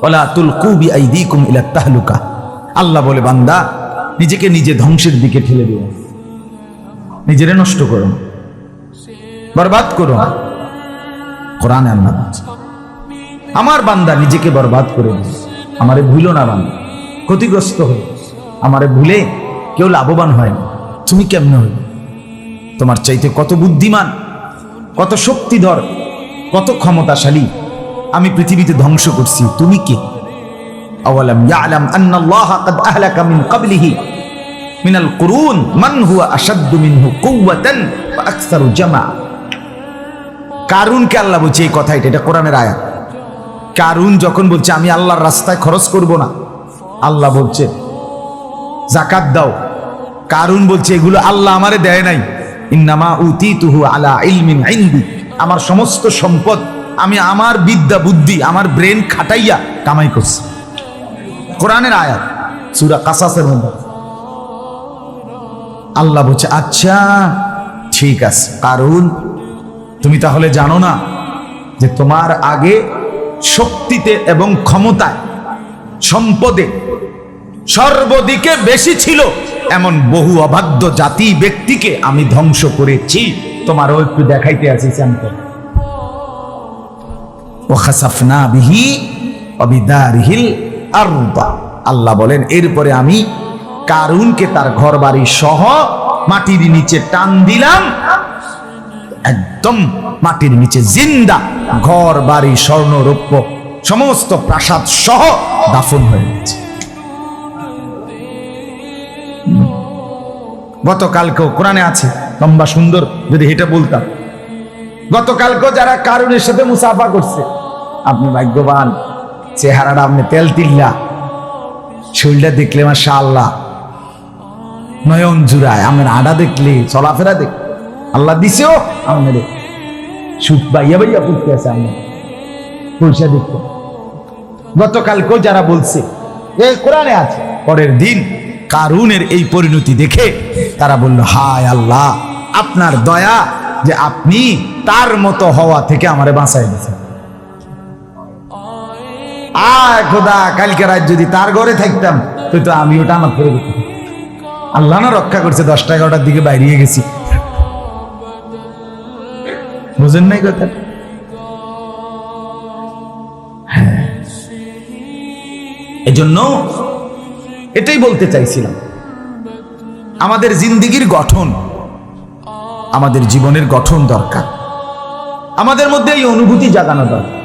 ওয়ালা তুলকু বিআইদিকুম ইলা তাহলুকা। আল্লাহ বলে, বান্দা নিজেকে নিজে ধ্বংসের দিকে ঠেলে দিও, নিজেরে নষ্ট করো না, বরবাদ করো না। কোরআনে আল্লাহ বলছে, আমার বান্দা নিজেকে বরবাদ করে দিও, আমারে ভুলো না বান্দা, ক্ষতিগ্রস্ত হয়ে আমারে ভুলে কেউ লাভবান হয় না। তুমি কেমনে হইবে? তোমার চাইতে কত বুদ্ধিমান, কত শক্তিধর, কত ক্ষমতাশালী আমি পৃথিবীতে ধ্বংস করছি, তুমি কে? আওয়ালাম ইয়ালাম আন্নাল্লাহা ক্বাদ আহলাকা মিন ক্বাবলিহি মিনাল কুরুন মান হুয়া আশাদ্দু মিনহু কুওয়াতান ওয়া আকসারু জামা। কারুনকে আল্লাহ বলছে এই কথা, এটা কোরআনের আয়াত। কারুন যখন বলছে আমি আল্লাহর রাস্তায় খরচ করব না, আল্লাহ বলছে যাকাত দাও, কারুন বলছে এগুলো আল্লাহ আমারে দেয় নাই, ইন্নামা উতিতুহু আলা ইলমিন ইনদি, আমার সমস্ত সম্পদ আমি আমার বিদ্যা বুদ্ধি আমার ব্রেন খাটাইয়া কামাই করছি। কোরআনের আয়াত, সূরা কাসাসের মধ্যে আল্লাহ বলছে আচ্ছা ঠিক আছে কারুন, তুমি তাহলে জানো না যে তোমার আগে শক্তিতে এবং ক্ষমতায় সম্পদে সর্বদিকে বেশি ছিল এমন বহু অবাধ্য জাতি ব্যক্তিকে আমি ধ্বংস করেছি। তোমারও একটু দেখাইতে আছি স্যাম্পল। ওয়াখাসাফনা বিহি ওয়া বিদারিহিল আরদ। আল্লাহ বলেন এরপরে আমি কারুনকে তার ঘর বাড়ি সহ মাটির নিচে টান দিলাম, একদম মাটির নিচে জিন্দা, ঘর বাড়ি স্বর্ণ রৌপ্য সমস্ত প্রাসাদ সহ দাফন হয়ে গেছে। গতকালকেও কোরআনে আছে, লম্বা সুন্দর, যদি এটা বলতাম, গতকালকেও যারা কারুনের সাথে মুসাফা করছে, আপনি ভাগ্যবান, চেহারাটা আপনি তেল তিল্লা, শরীরটা দেখলে মাশাআল্লাহ নয়ন জুড়ায়, আমার আডা দেখলে চলাফেরা দেখ আল্লাহ দিছেও আমাদের সুখ বাইয়া বাইয়া পড়তে আছে, আমি পয়সা দেখতে। গতকালকেও যারা বলছে এই কোরআনে আছে, পরের দিন কারুনের এই পরিণতি দেখে তারা বলল হায় আল্লাহ আপনার দয়া যে আপনি তার মতো হওয়া থেকে আমারে বাঁচাই দিয়েছেন। আয় খোদা, কালকে রাত যদি তার ঘরে থাকতাম তো আমিও টানা করে দিতাম। আল্লাহ না রক্ষা করছে, 10টা 11টার দিকে বাইরে গেছি, বুঝেন নাই কথা? হ্যাঁ, এজন্য এটাই বলতে চাইছিলাম, আমাদের জিন্দেগির গঠন, আমাদের জীবনের গঠন দরকার, আমাদের মধ্যে এই অনুভূতি জাগানো দরকার।